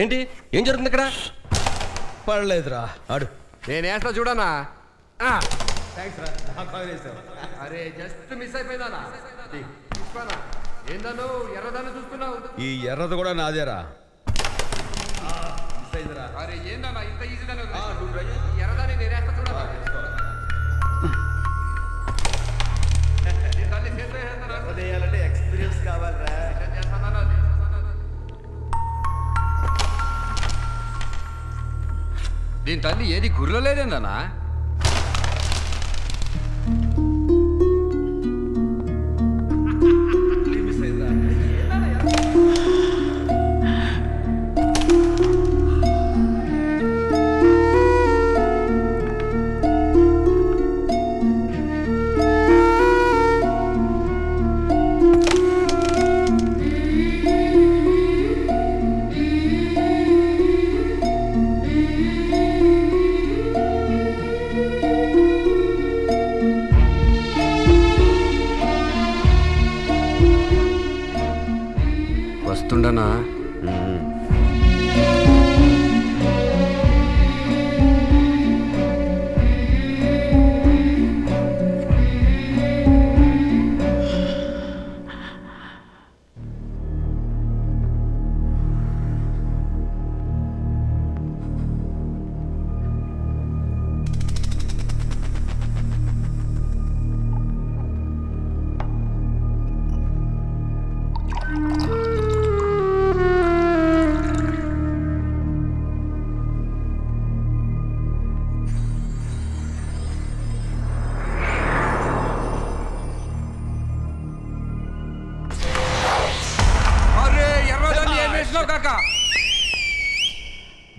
ఏంటి ఏం జరుగుతుంది ఇక్కడ? పడలేదురా ఆడు. నేను వేస్తా చూడనా? అరే జస్ట్ మిస్ అయిపోయిందా? ఏందను ఎర్రదాన్ని చూస్తున్నావు? ఈ ఎర్రది కూడా నాదేరా. అరే ఏందన్నా ఇంత ఈజీగా ఎర్రదాన్ని నేను వేస్తా చూడనా? ఎక్స్పీరియన్స్ కావాలరా. దీని తల్లి ఏది గుర్రలో లేదేందన్నా? వస్తుండనా?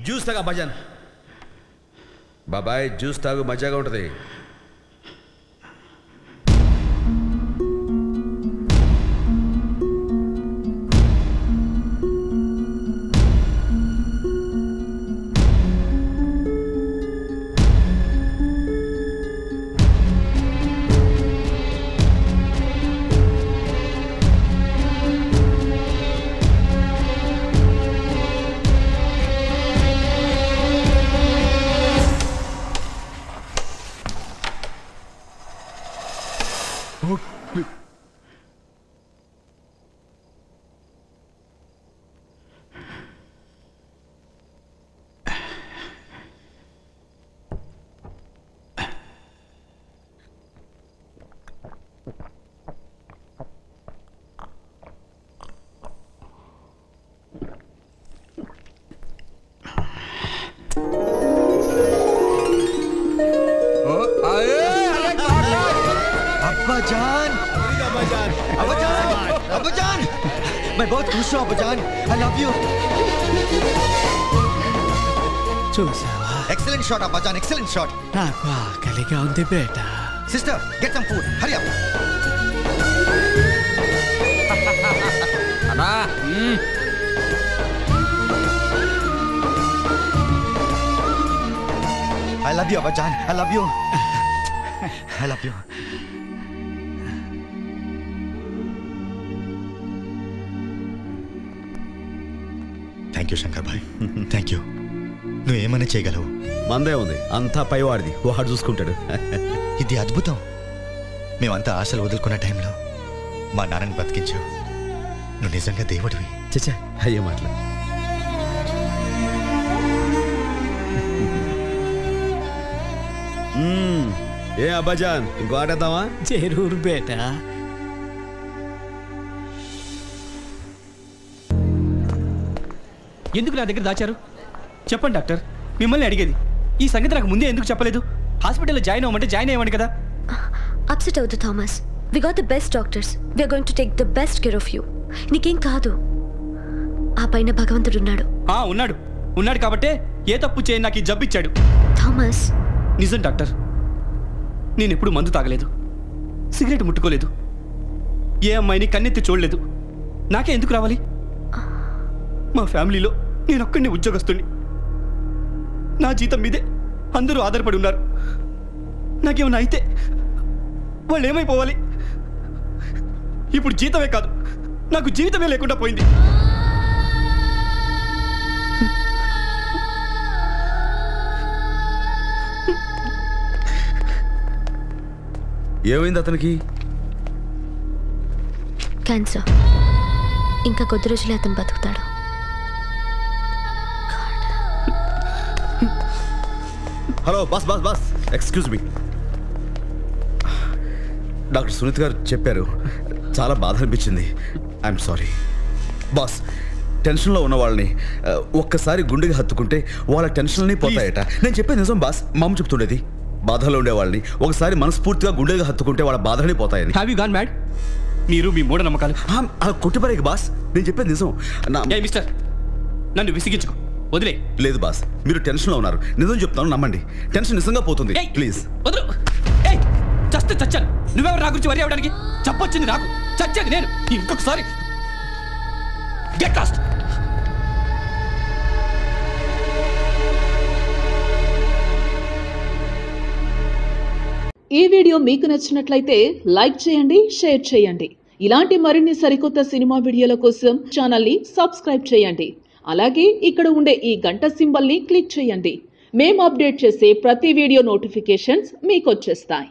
జ్యూస్ తాగా భజన్. బాబాయ్ జ్యూస్ తాగు, మజాగా ఉంటుంది. मैं बहुत खुश हूँ अब्बाजान. I love you. చూసావా? Excellent shot अब्बाजान, excellent shot. నాకు ఆకలిగా ఉంది బేటా. Sister, get some food. Hurry up. అన్నా I love you अब्बाजान. I love you. I love you. Thank you Shankar Bhai. Thank you. నువ్వు ఏమైనా చేయగలవు. మందే ఉంది, అంతా పైవాడిది, వాడు చూసుకుంటాడు. ఇది అద్భుతం. మేమంతా ఆశలు వదులుకున్న టైంలో మా నాన్నని బతికించావు. నువ్వు నిజంగా దేవుడివి. చచ్చా అయ్యే మాటలు. ఏ అబ్బాజాన్ ఇంకో ఆటేద్దామా? జరూర్ బేటా. ఎందుకు నా దగ్గర దాచారు చెప్పండి డాక్టర్. మిమ్మల్ని అడిగేది. ఈ సంగతి నాకు ముందే ఎందుకు చెప్పలేదు? హాస్పిటల్లో జాయిన్ అవ్వమంటే జాయిన్ అయ్యమని కదా. అప్సెట్ అవుతు Thomas. We got the best doctors. We are going to take the best care of you. నీకేం కాదు. ఆ పైన భగవంతుడు ఉన్నాడు. ఉన్నాడు. ఉన్నాడు కాబట్టే ఏ తప్పు చేయని నాకు ఈ జబ్బు ఇచ్చాడు. థామస్ నిజం డాక్టర్. నేను ఎప్పుడు మందు తాగలేదు, సిగరెట్ ముట్టుకోలేదు, ఏ అమ్మాయిని కన్నెత్తి చూడలేదు. నాకే ఎందుకు రావాలి? మా ఫ్యామిలీలో నేను ఒక్కడిని ఉద్యోగస్తుని. నా జీతం మీదే అందరూ ఆధారపడి ఉన్నారు. నాకేమన్నా అయితే వాళ్ళు ఏమైపోవాలి? ఇప్పుడు జీతమే కాదు, నాకు జీవితమే లేకుండా పోయింది. ఏమైంది అతనికి? క్యాన్సర్. ఇంకా కొద్ది రోజులే అతను బతుకుతాడు. Hello boss boss boss, excuse me. Doctor Sunith గారు చెప్పారు, చాలా బాధ అనిపించింది. I'm sorry boss. టెన్షన్లో ఉన్న వాళ్ళని ఒక్కసారి గుండెకి హత్తుకుంటే వాళ్ళ టెన్షన్లన్నీ పోతాయట. నేను చెప్పేది నిజం బాస్. మామ చెప్తుండేది, బాధలో ఉండే వాళ్ళని ఒకసారి మనస్ఫూర్తిగా గుండెకి హత్తుకుంటే వాళ్ళ బాధలన్నీ పోతాయని. Have you gone mad? మీరు మీ మూఢనమ్మకాలు అలా కొట్టిపరేకి బాస్. నేను చెప్పేది నిజం. మిస్టర్, నన్ను విసిగించుకో, వదిలే. లేదు బాస్, మీరు టెన్షన్లో ఉన్నారు. నిజం చెప్తాను, నమ్మండి. టెన్షన్ నిజంగా పోతుంది. ప్లీజ్ వదలు. ఏయ్, చస్తే చచ్చాను. నువ్వెవరు నా గురించి వరి అవ్వడానికి? చెప్పొచ్చింది నాకు, చచ్చేది నేను. ఇంకొకసారి గెట్ లాస్ట్. ఈ వీడియో మీకు నచ్చినట్లయితే లైక్ చేయండి, షేర్ చేయండి. ఇలాంటి మరిన్ని సరికొత్త సినిమా వీడియోల కోసం ఛానల్ని సబ్స్క్రైబ్ చేయండి. అలాగే ఇక్కడ ఉండే ఈ గంట సింబల్ని క్లిక్ చేయండి. మేము అప్డేట్ చేసే ప్రతి వీడియో నోటిఫికేషన్స్ మీకు వచ్చేస్తాయి.